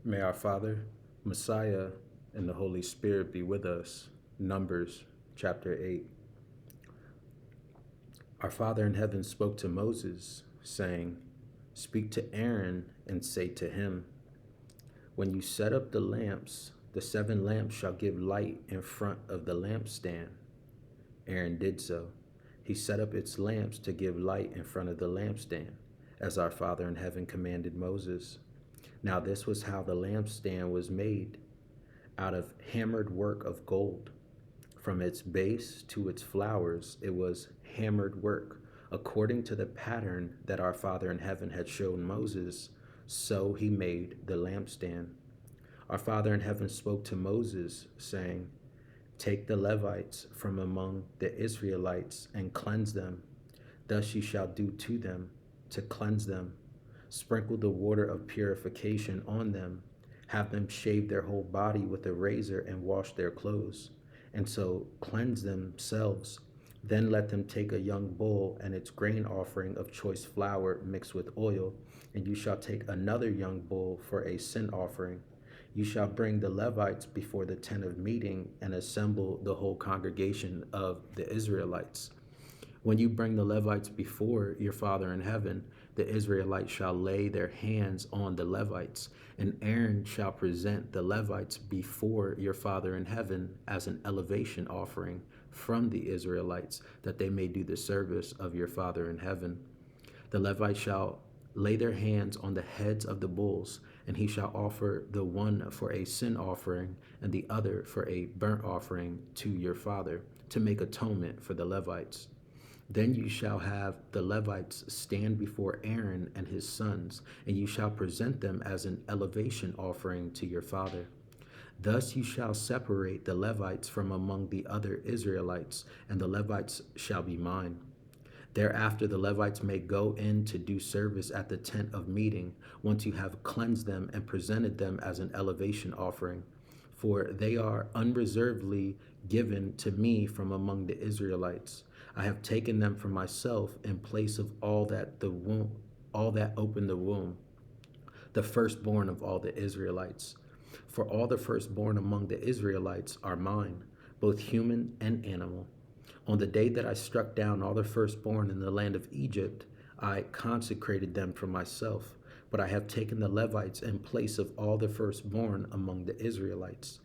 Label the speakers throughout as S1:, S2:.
S1: May our Father, Messiah, and the Holy Spirit be with us. Numbers chapter 8. Our Father in heaven spoke to Moses, saying, Speak to Aaron and say to him, When you set up the lamps, the 7 lamps shall give light in front of the lampstand. Aaron did so. He set up its lamps to give light in front of the lampstand, as our Father in heaven commanded Moses. Now this was how the lampstand was made, out of hammered work of gold. From its base to its flowers, it was hammered work, according to the pattern that our Father in heaven had shown Moses. So he made the lampstand. Our Father in heaven spoke to Moses, saying, Take the Levites from among the Israelites and cleanse them. Thus ye shall do to them, to cleanse them. Sprinkle the water of purification on them. Have them shave their whole body with a razor and wash their clothes, and so cleanse themselves. Then let them take a young bull and its grain offering of choice flour mixed with oil, and you shall take another young bull for a sin offering. You shall bring the Levites before the tent of meeting and assemble the whole congregation of the Israelites. When you bring the Levites before your Father in heaven, the Israelites shall lay their hands on the Levites, and Aaron shall present the Levites before your Father in heaven as an elevation offering from the Israelites, that they may do the service of your Father in heaven. The Levites shall lay their hands on the heads of the bulls, and he shall offer the one for a sin offering and the other for a burnt offering to your Father, to make atonement for the Levites. Then you shall have the Levites stand before Aaron and his sons, and you shall present them as an elevation offering to your Father. Thus you shall separate the Levites from among the other Israelites, and the Levites shall be mine. Thereafter the Levites may go in to do service at the tent of meeting, once you have cleansed them and presented them as an elevation offering. For they are unreservedly given to me from among the Israelites. I have taken them for myself in place of all that opened the womb, the firstborn of all the Israelites. For all the firstborn among the Israelites are mine, both human and animal. On the day that I struck down all the firstborn in the land of Egypt, I consecrated them for myself, but I have taken the Levites in place of all the firstborn among the Israelites.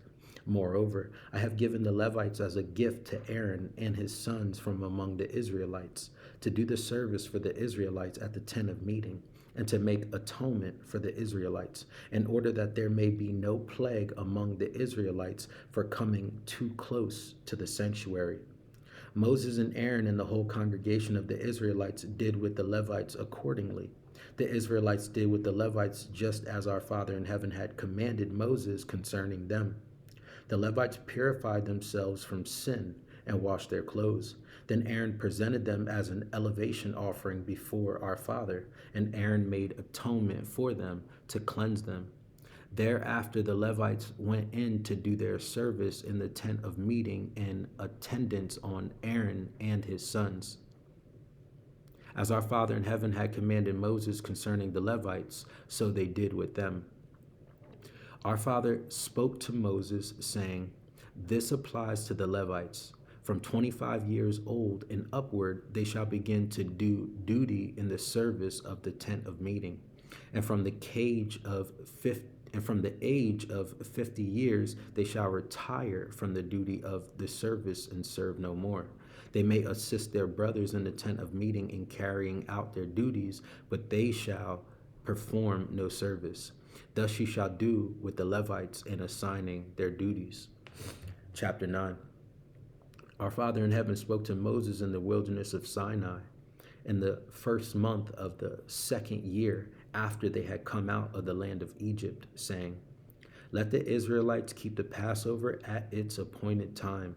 S1: Moreover, I have given the Levites as a gift to Aaron and his sons from among the Israelites, to do the service for the Israelites at the tent of meeting, and to make atonement for the Israelites, in order that there may be no plague among the Israelites for coming too close to the sanctuary. Moses and Aaron and the whole congregation of the Israelites did with the Levites accordingly. The Israelites did with the Levites just as our Father in heaven had commanded Moses concerning them. The Levites purified themselves from sin and washed their clothes. Then Aaron presented them as an elevation offering before our Father, and Aaron made atonement for them to cleanse them. Thereafter, the Levites went in to do their service in the tent of meeting in attendance on Aaron and his sons. As our Father in heaven had commanded Moses concerning the Levites, so they did with them. Our Father spoke to Moses, saying, This applies to the Levites. From 25 years old and upward, they shall begin to do duty in the service of the tent of meeting. And from the age of 50 years, they shall retire from the duty of the service and serve no more. They may assist their brothers in the tent of meeting in carrying out their duties, but they shall perform no service. Thus you shall do with the Levites in assigning their duties. Chapter 9. Our Father in heaven spoke to Moses in the wilderness of Sinai in the first month of the second year after they had come out of the land of Egypt, saying, Let the Israelites keep the Passover at its appointed time.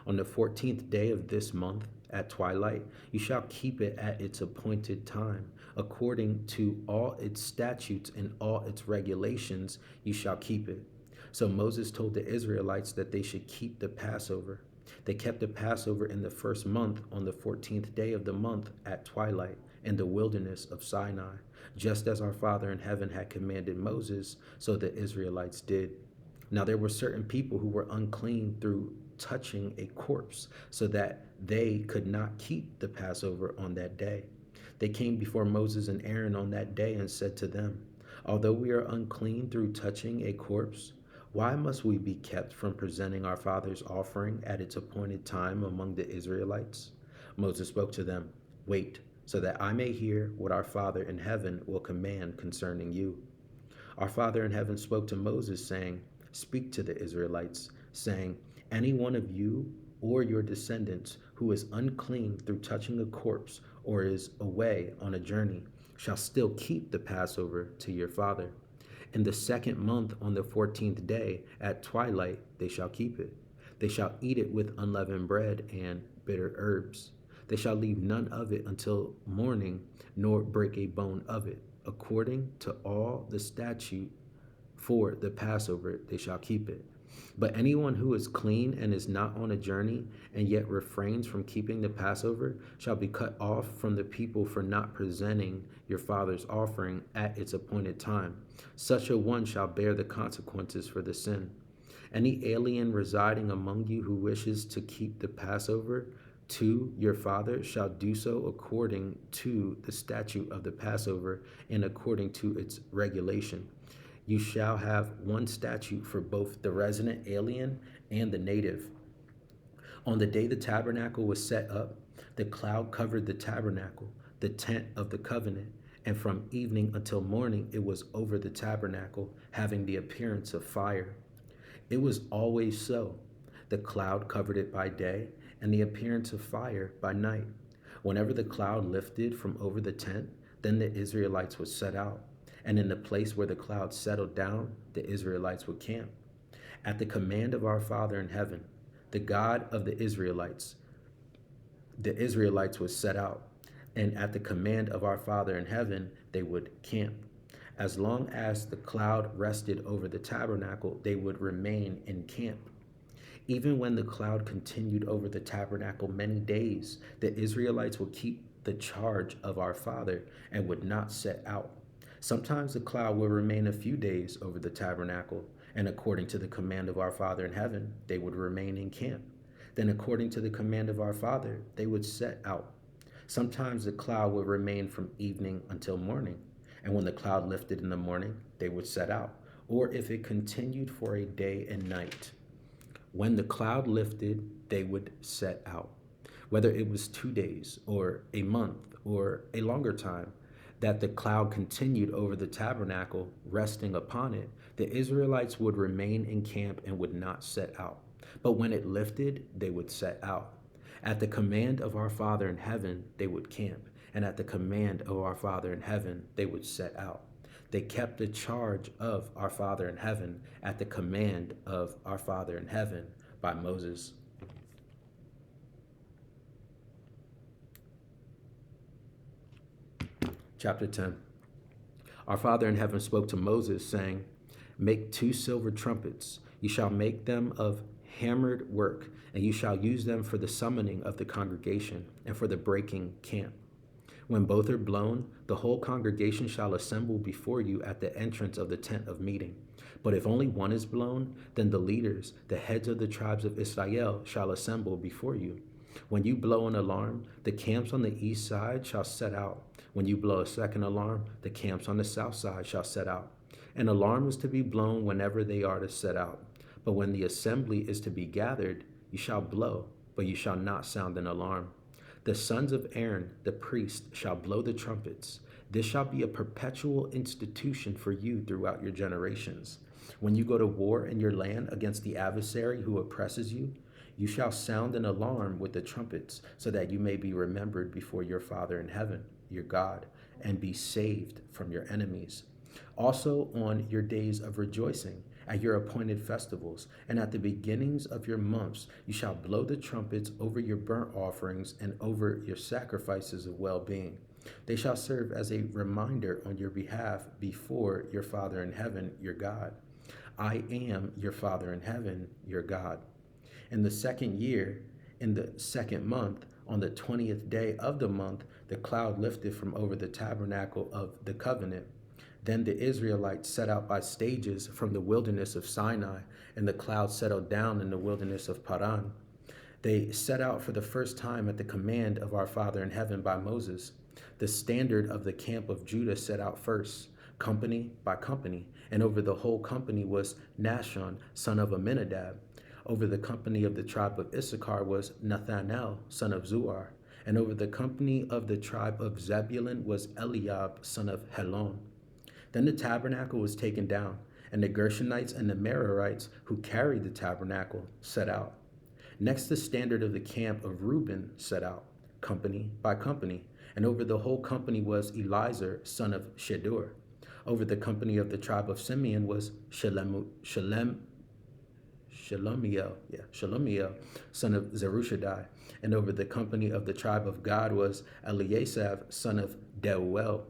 S1: On the 14th day of this month, at twilight, you shall keep it at its appointed time. According to all its statutes and all its regulations, you shall keep it. So Moses told the Israelites that they should keep the Passover. They kept the Passover in the first month on the 14th day of the month at twilight, in the wilderness of Sinai, just as our Father in heaven had commanded Moses, so the Israelites did. Now there were certain people who were unclean through touching a corpse, so that they could not keep the Passover on that day. They came before Moses and Aaron on that day and said to them, although we are unclean through touching a corpse, why must we be kept from presenting our father's offering at its appointed time among the Israelites? Moses spoke to them, wait, so that I may hear what our Father in heaven will command concerning you. Our Father in heaven spoke to Moses, saying, speak to the Israelites, saying, any one of you or your descendants who is unclean through touching a corpse or is away on a journey shall still keep the Passover to your father. In the second month on the 14th day at twilight they shall keep it. They shall eat it with unleavened bread and bitter herbs. They shall leave none of it until morning, nor break a bone of it. According to all the statute for the Passover, they shall keep it. But anyone who is clean and is not on a journey and yet refrains from keeping the Passover shall be cut off from the people for not presenting your father's offering at its appointed time. Such a one shall bear the consequences for the sin. Any alien residing among you who wishes to keep the Passover to your father shall do so according to the statute of the Passover and according to its regulation. You shall have one statute for both the resident alien and the native. On the day the tabernacle was set up, the cloud covered the tabernacle, the tent of the covenant, and from evening until morning it was over the tabernacle, having the appearance of fire. It was always so. The cloud covered it by day, and the appearance of fire by night. Whenever the cloud lifted from over the tent, then the Israelites would set out. And in the place where the cloud settled down, the Israelites would camp. At the command of our Father in heaven, the God of the Israelites would set out. And at the command of our Father in heaven, they would camp. As long as the cloud rested over the tabernacle, they would remain in camp. Even when the cloud continued over the tabernacle many days, the Israelites would keep the charge of our Father and would not set out. Sometimes the cloud will remain a few days over the tabernacle, and according to the command of our Father in heaven, they would remain in camp. Then according to the command of our Father, they would set out. Sometimes the cloud would remain from evening until morning, and when the cloud lifted in the morning, they would set out, or if it continued for a day and night. When the cloud lifted, they would set out. Whether it was 2 days, or a month, or a longer time, that the cloud continued over the tabernacle, resting upon it, the Israelites would remain in camp and would not set out. But when it lifted, they would set out. At the command of our Father in heaven, they would camp, and at the command of our Father in heaven, they would set out. They kept the charge of our Father in heaven at the command of our Father in heaven by Moses. Chapter 10. Our Father in heaven spoke to Moses, saying, make 2 silver trumpets. You shall make them of hammered work, and you shall use them for the summoning of the congregation and for the breaking camp. When both are blown, the whole congregation shall assemble before you at the entrance of the tent of meeting. But if only one is blown, then the leaders, the heads of the tribes of Israel, shall assemble before you. When you blow an alarm, the camps on the east side shall set out. When you blow a second alarm, the camps on the south side shall set out. An alarm is to be blown whenever they are to set out. But when the assembly is to be gathered, you shall blow, but you shall not sound an alarm. The sons of Aaron, the priest, shall blow the trumpets. This shall be a perpetual institution for you throughout your generations. When you go to war in your land against the adversary who oppresses you, you shall sound an alarm with the trumpets, so that you may be remembered before your Father in heaven, your God, and be saved from your enemies. Also on your days of rejoicing, at your appointed festivals, and at the beginnings of your months, you shall blow the trumpets over your burnt offerings and over your sacrifices of well-being. They shall serve as a reminder on your behalf before your Father in heaven, your God. I am your Father in heaven, your God. In the second year, in the second month, On the 20th day of the month, the cloud lifted from over the tabernacle of the covenant. Then the Israelites set out by stages from the wilderness of Sinai, and the cloud settled down in the wilderness of Paran. They set out for the first time at the command of our Father in heaven by Moses. The standard of the camp of Judah set out first, company by company, and over the whole company was Nashon, son of Amminadab. Over the company of the tribe of Issachar was Nathanael, son of Zuar. And over the company of the tribe of Zebulun was Eliab, son of Helon. Then the tabernacle was taken down, and the Gershonites and the Merarites who carried the tabernacle set out. Next, the standard of the camp of Reuben set out, company by company, and over the whole company was Eliezer, son of Shedur. Over the company of the tribe of Simeon was Shelomiel, son of Zerushadai. And over the company of the tribe of Gad was Eliasaph, son of Deuel.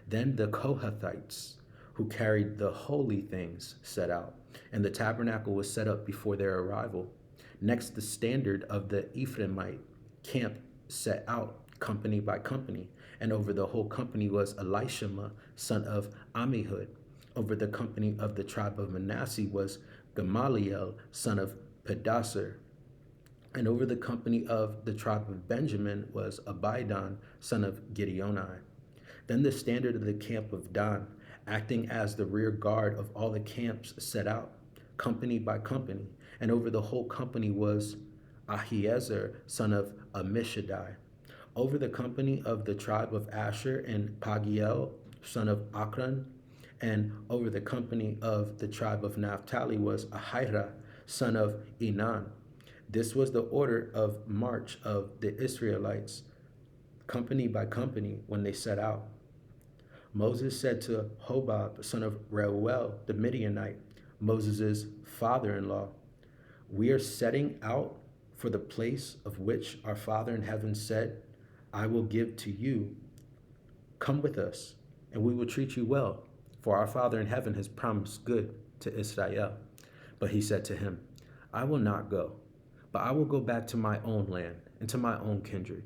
S1: Then the Kohathites, who carried the holy things, set out, and the tabernacle was set up before their arrival. Next, the standard of the Ephraimite camp set out, company by company, and over the whole company was Elishama, son of Ammihud. Over the company of the tribe of Manasseh was Gamaliel, son of Pedasur. And over the company of the tribe of Benjamin was Abidan, son of Gideoni. Then the standard of the camp of Dan, acting as the rear guard of all the camps, set out, company by company, and over the whole company was Ahiezer, son of Ammishaddai. Over the company of the tribe of Asher and Pagiel, son of Akran, and over the company of the tribe of Naphtali was Ahira, son of Enan. This was the order of march of the Israelites, company by company, when they set out. Moses said to Hobab, son of Reuel, the Midianite, Moses' father-in-law, "We are setting out for the place of which our Father in heaven said, 'I will give to you.' Come with us, and we will treat you well, for our Father in heaven has promised good to Israel." But he said to him, "I will not go, but I will go back to my own land and to my own kindred."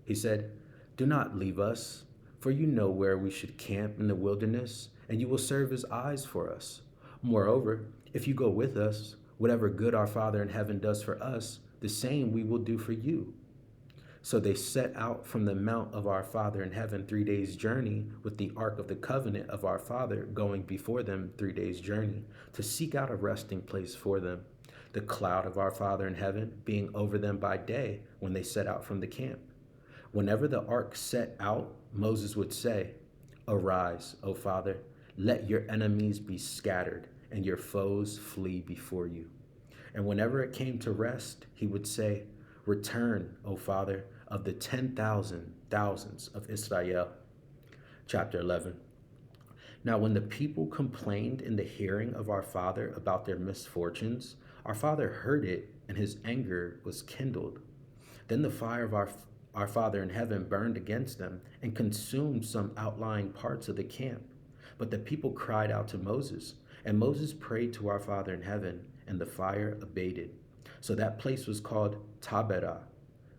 S1: He said, "Do not leave us, for you know where we should camp in the wilderness, and you will serve as eyes for us. Moreover, if you go with us, whatever good our Father in heaven does for us, the same we will do for you." So they set out from the mount of our Father in heaven 3 days' journey, with the ark of the covenant of our Father going before them 3 days' journey, to seek out a resting place for them, the cloud of our Father in heaven being over them by day when they set out from the camp. Whenever the ark set out, Moses would say, "Arise, O Father, let your enemies be scattered and your foes flee before you." And whenever it came to rest, he would say, "Return, O Father, of the 10,000 thousands of Israel." Chapter 11. Now when the people complained in the hearing of our Father about their misfortunes, our Father heard it, and his anger was kindled. Then the fire of our Father in heaven burned against them and consumed some outlying parts of the camp. But the people cried out to Moses, and Moses prayed to our Father in heaven, and the fire abated. So that place was called Taberah,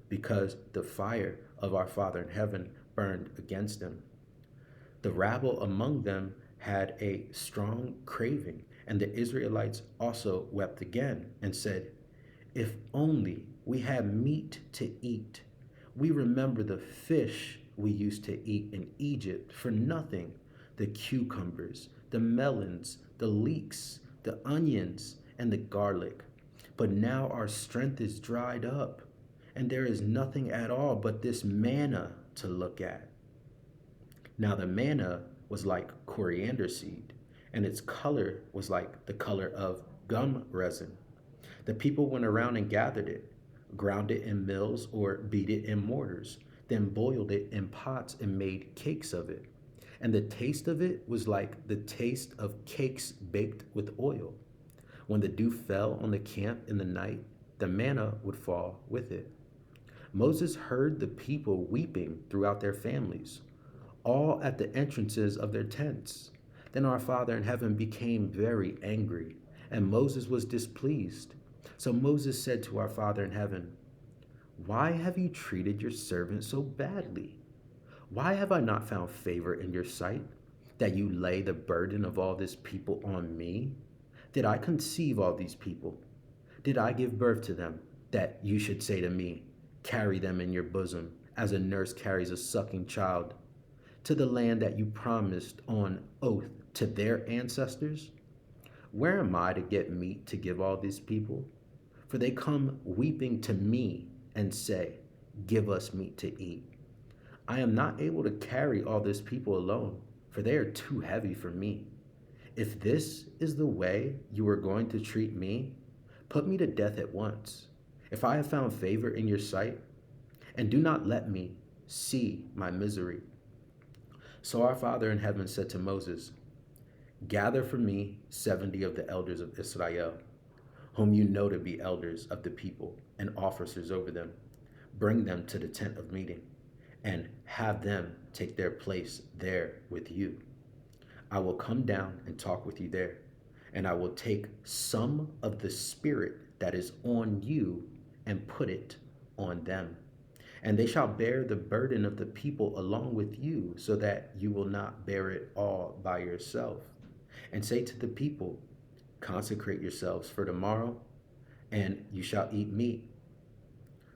S1: because the fire of our Father in heaven burned against them. The rabble among them had a strong craving, and the Israelites also wept again and said, "If only we had meat to eat. We remember the fish we used to eat in Egypt for nothing, the cucumbers, the melons, the leeks, the onions, and the garlic. But now our strength is dried up, and there is nothing at all but this manna to look at." Now the manna was like coriander seed, and its color was like the color of gum resin. The people went around and gathered it, ground it in mills or beat it in mortars, then boiled it in pots and made cakes of it. And the taste of it was like the taste of cakes baked with oil. When the dew fell on the camp in the night, the manna would fall with it. Moses heard the people weeping throughout their families, all at the entrances of their tents. Then our Father in heaven became very angry, and Moses was displeased. So Moses said to our Father in heaven, Why have you treated your servant so badly? Why have I not found favor in your sight, that you lay the burden of all this people on me? Did I conceive all these people? Did I give birth to them, that you should say to me, carry them in your bosom, as a nurse carries a sucking child, to the land that you promised on oath to their ancestors? Where am I to get meat to give all these people? For they come weeping to me and say, give us meat to eat. I am not able to carry all this people alone, for they are too heavy for me. If this is the way you are going to treat me, put me to death at once, if I have found favor in your sight, and do not let me see my misery. So our Father in heaven said to Moses, gather for me 70 of the elders of Israel, whom you know to be elders of the people and officers over them. Bring them to the tent of meeting, and have them take their place there with you. I will come down and talk with you there, and I will take some of the spirit that is on you and put it on them. And they shall bear the burden of the people along with you, so that you will not bear it all by yourself. And say to the people, consecrate yourselves for tomorrow, and you shall eat meat.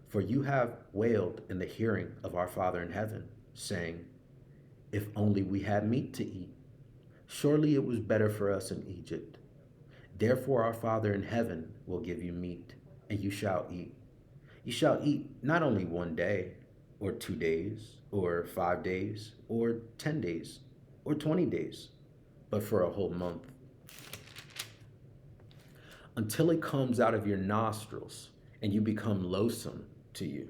S1: For you have wailed in the hearing of our Father in heaven, saying, if only we had meat to eat. Surely it was better for us in Egypt. Therefore our Father in heaven will give you meat, and you shall eat. You shall eat not only 1 day, or 2 days, or 5 days, or 10 days, or 20 days, but for a whole month, until it comes out of your nostrils, and you become loathsome to you,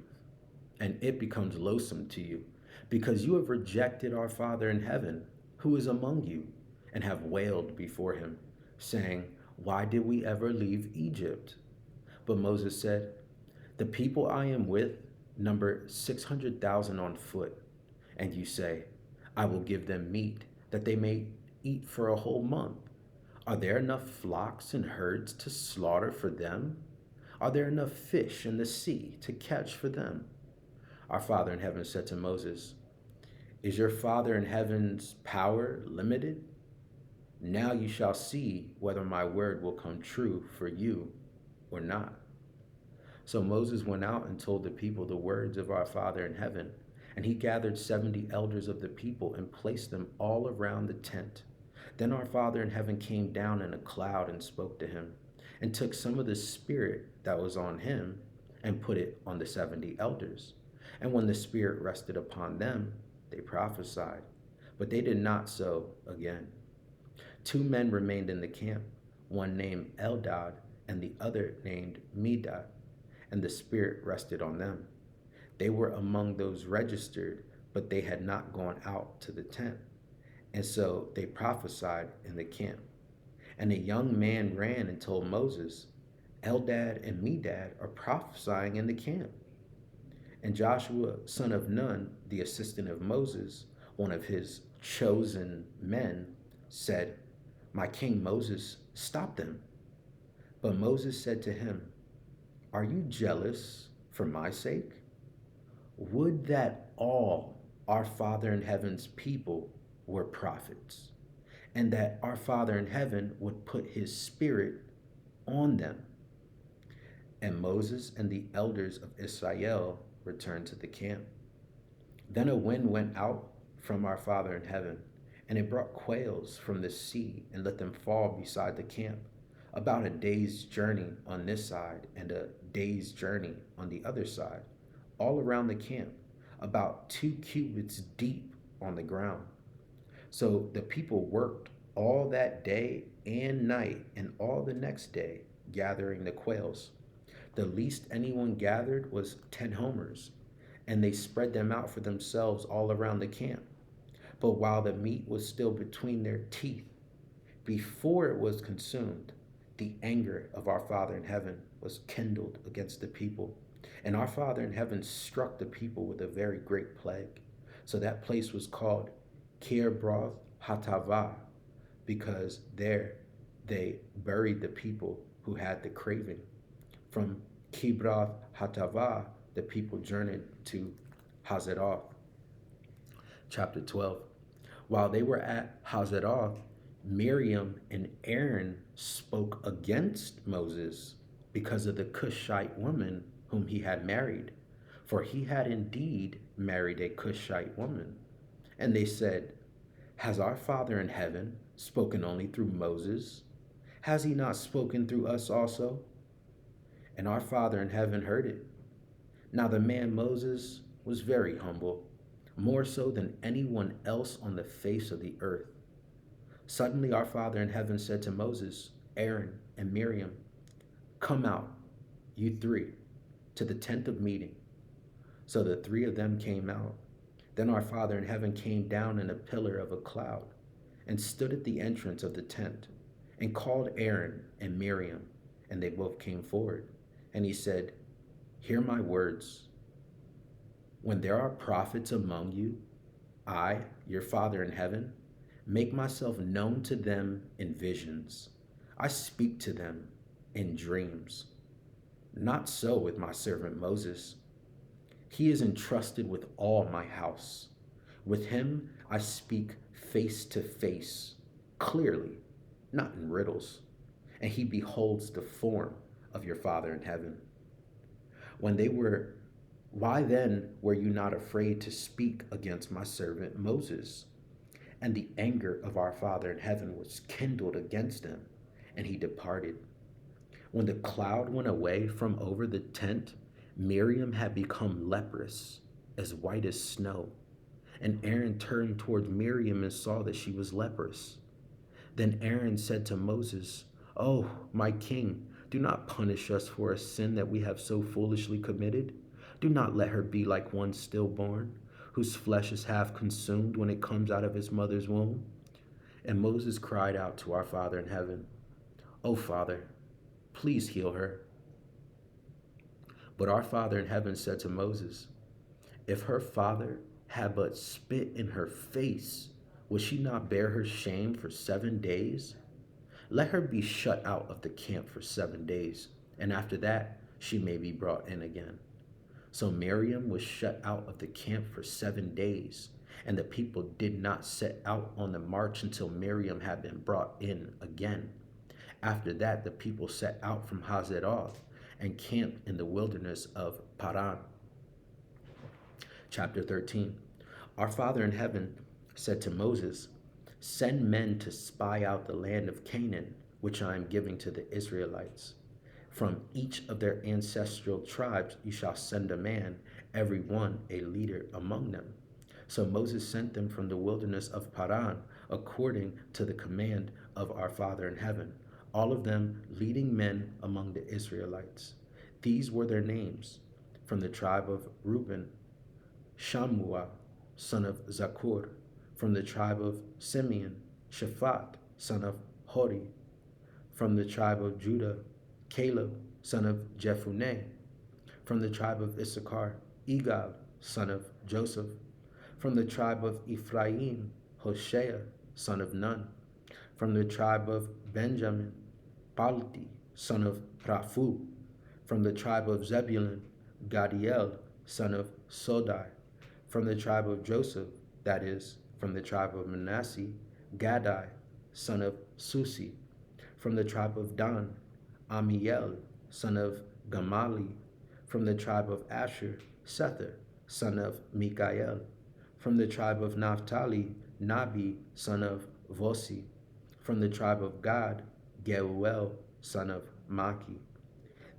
S1: and it becomes loathsome to you, because you have rejected our Father in heaven, who is among you, and have wailed before him, saying, why did we ever leave Egypt? But Moses said, the people I am with number 600,000 on foot, and you say, I will give them meat, that they may eat for a whole month. Are there enough flocks and herds to slaughter for them? Are there enough fish in the sea to catch for them? Our Father in heaven said to Moses, is your Father in heaven's power limited? Now you shall see whether my word will come true for you or not. So Moses went out and told the people the words of our Father in heaven, and he gathered 70 elders of the people and placed them all around the tent. Then our Father in heaven came down in a cloud and spoke to him, and took some of the spirit that was on him and put it on the 70 elders. And when the spirit rested upon them, they prophesied, but they did not so again. 2 men remained in the camp, one named Eldad and the other named Medad, and the spirit rested on them. They were among those registered, but they had not gone out to the tent. And so they prophesied in the camp. And a young man ran and told Moses, Eldad and Medad are prophesying in the camp. And Joshua, son of Nun, the assistant of Moses, one of his chosen men, said, my king Moses, stop them. But Moses said to him, are you jealous for my sake? Would that all our Father in heaven's people were prophets, and that our Father in heaven would put his spirit on them. And Moses and the elders of Israel returned to the camp. Then a wind went out from our Father in heaven, and it brought quails from the sea and let them fall beside the camp, about a day's journey on this side and a day's journey on the other side, all around the camp, about 2 cubits deep on the ground. So the people worked all that day and night and all the next day, gathering the quails. The least anyone gathered was 10 homers, and they spread them out for themselves all around the camp. But while the meat was still between their teeth, before it was consumed, the anger of our Father in heaven was kindled against the people. And our Father in heaven struck the people with a very great plague. So that place was called Kibroth Hattaavah, because there they buried the people who had the craving. From Kibroth Hattaavah the people journeyed to Hazeroth. Chapter 12. While they were at Hazeroth, Miriam and Aaron spoke against Moses because of the Cushite woman whom he had married, for he had indeed married a Cushite woman. And they said, has our Father in heaven spoken only through Moses? Has he not spoken through us also? And our Father in heaven heard it. Now the man Moses was very humble, more so than anyone else on the face of the earth. Suddenly our Father in heaven said to Moses, Aaron, and Miriam, come out, you three, to the tent of meeting. So the three of them came out. Then our Father in heaven came down in a pillar of a cloud and stood at the entrance of the tent and called Aaron and Miriam, and they both came forward. And he said, hear my words. When there are prophets among you, I, your Father in heaven, make myself known to them in visions. I speak to them in dreams. Not so with my servant Moses. He is entrusted with all my house. With him I speak face to face, clearly, not in riddles, and he beholds the form of your Father in heaven. Why then were you not afraid to speak against my servant Moses? And the anger of our Father in heaven was kindled against him, and he departed. When the cloud went away from over the tent, Miriam had become leprous, as white as snow. And Aaron turned towards Miriam and saw that she was leprous. Then Aaron said to Moses, oh, my king, do not punish us for a sin that we have so foolishly committed. Do not let her be like one stillborn, whose flesh is half consumed when it comes out of his mother's womb. And Moses cried out to our Father in heaven, O Father, please heal her. But our Father in heaven said to Moses, if her father had but spit in her face, would she not bear her shame for 7 days? Let her be shut out of the camp for 7 days, and after that she may be brought in again. So Miriam was shut out of the camp for 7 days, and the people did not set out on the march until Miriam had been brought in again. After that, the people set out from Hazeroth and camped in the wilderness of Paran. Chapter 13. Our Father in heaven said to Moses, send men to spy out the land of Canaan, which I am giving to the Israelites. From each of their ancestral tribes you shall send a man, every one a leader among them. So Moses sent them from the wilderness of Paran, according to the command of our Father in heaven, all of them leading men among the Israelites. These were their names: from the tribe of Reuben, Shammua, son of Zakur; from the tribe of Simeon, Shaphat, son of Hori; from the tribe of Judah, Caleb, son of Jephunneh; from the tribe of Issachar, Igal, son of Joseph; from the tribe of Ephraim, Hoshea, son of Nun; from the tribe of Benjamin, Palti, son of Raphu; from the tribe of Zebulun, Gadiel, son of Sodai; from the tribe of Joseph, that is, from the tribe of Manasseh, Gadai, son of Susi; from the tribe of Dan, Amiel, son of Gamali; from the tribe of Asher, Sether, son of Mikael; from the tribe of Naphtali, Nabi, son of Vosi; from the tribe of Gad, Geuel, son of Maki.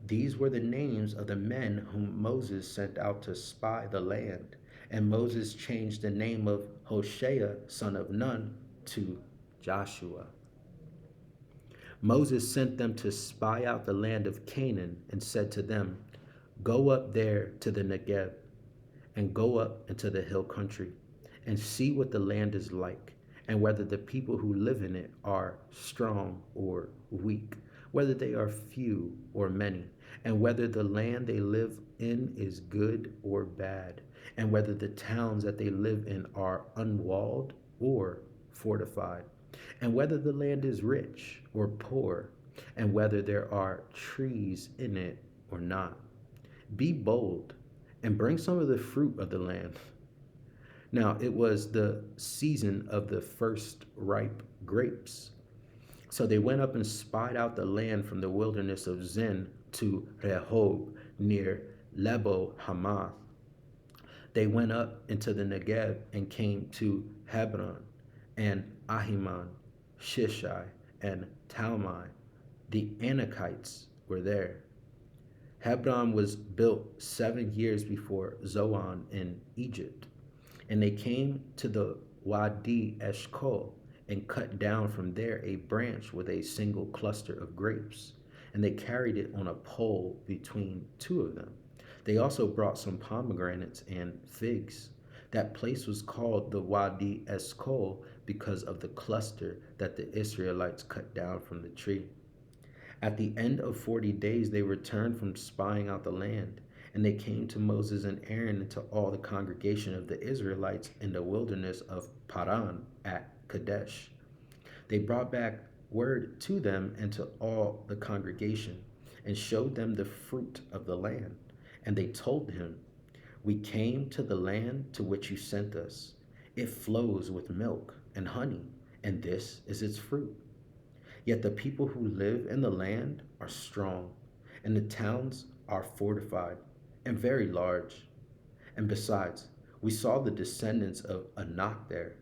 S1: These were the names of the men whom Moses sent out to spy the land, and Moses changed the name of Hoshea, son of Nun, to Joshua. Moses sent them to spy out the land of Canaan and said to them, go up there to the Negev and go up into the hill country and see what the land is like, and whether the people who live in it are strong or weak, whether they are few or many, and whether the land they live in is good or bad, and whether the towns that they live in are unwalled or fortified, and whether the land is rich or poor, and whether there are trees in it or not. Be bold and bring some of the fruit of the land. Now it was the season of the first ripe grapes. So they went up and spied out the land from the wilderness of Zin to Rehob near Lebo Hamath. They went up into the Negev and came to Hebron and Ahiman, Shishai, and Talmai. The Anakites were there. Hebron was built 7 years before Zoan in Egypt. And they came to the Wadi Eshkol and cut down from there a branch with a single cluster of grapes. And they carried it on a pole between two of them. They also brought some pomegranates and figs. That place was called the Wadi Eshkol because of the cluster that the Israelites cut down from the tree. At the end of 40 days, they returned from spying out the land, and they came to Moses and Aaron and to all the congregation of the Israelites in the wilderness of Paran at Kadesh. They brought back word to them and to all the congregation, and showed them the fruit of the land. And they told him, "We came to the land to which you sent us. It flows with milk and honey, and this is its fruit. Yet the people who live in the land are strong, and the towns are fortified and very large. And besides, we saw the descendants of Anak there.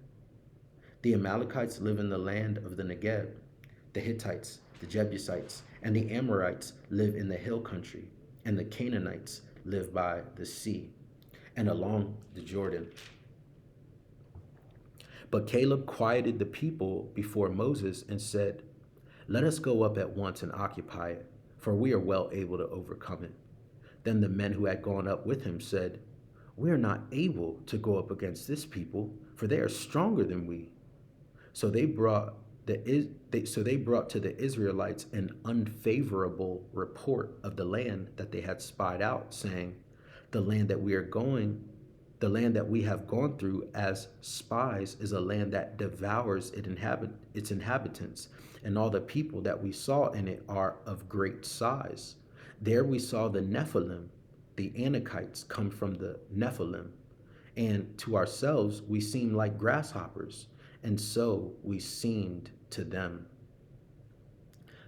S1: The Amalekites live in the land of the Negev. The Hittites, the Jebusites, and the Amorites live in the hill country, and the Canaanites live by the sea and along the Jordan." But Caleb quieted the people before Moses and said, "Let us go up at once and occupy it, for we are well able to overcome it." Then the men who had gone up with him said, "We are not able to go up against this people, for they are stronger than we." So they brought to the Israelites an unfavorable report of the land that they had spied out, saying, "The land that we have gone through as spies is a land that devours its inhabitants, and all the people that we saw in it are of great size. There we saw the Nephilim, the Anakites come from the Nephilim, and to ourselves we seemed like grasshoppers, and so we seemed to them."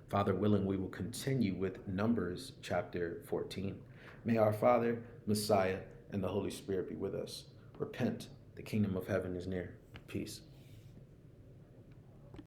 S1: Father willing, we will continue with Numbers chapter 14. May our Father, Messiah, and the Holy Spirit be with us. Repent, the kingdom of heaven is near. Peace.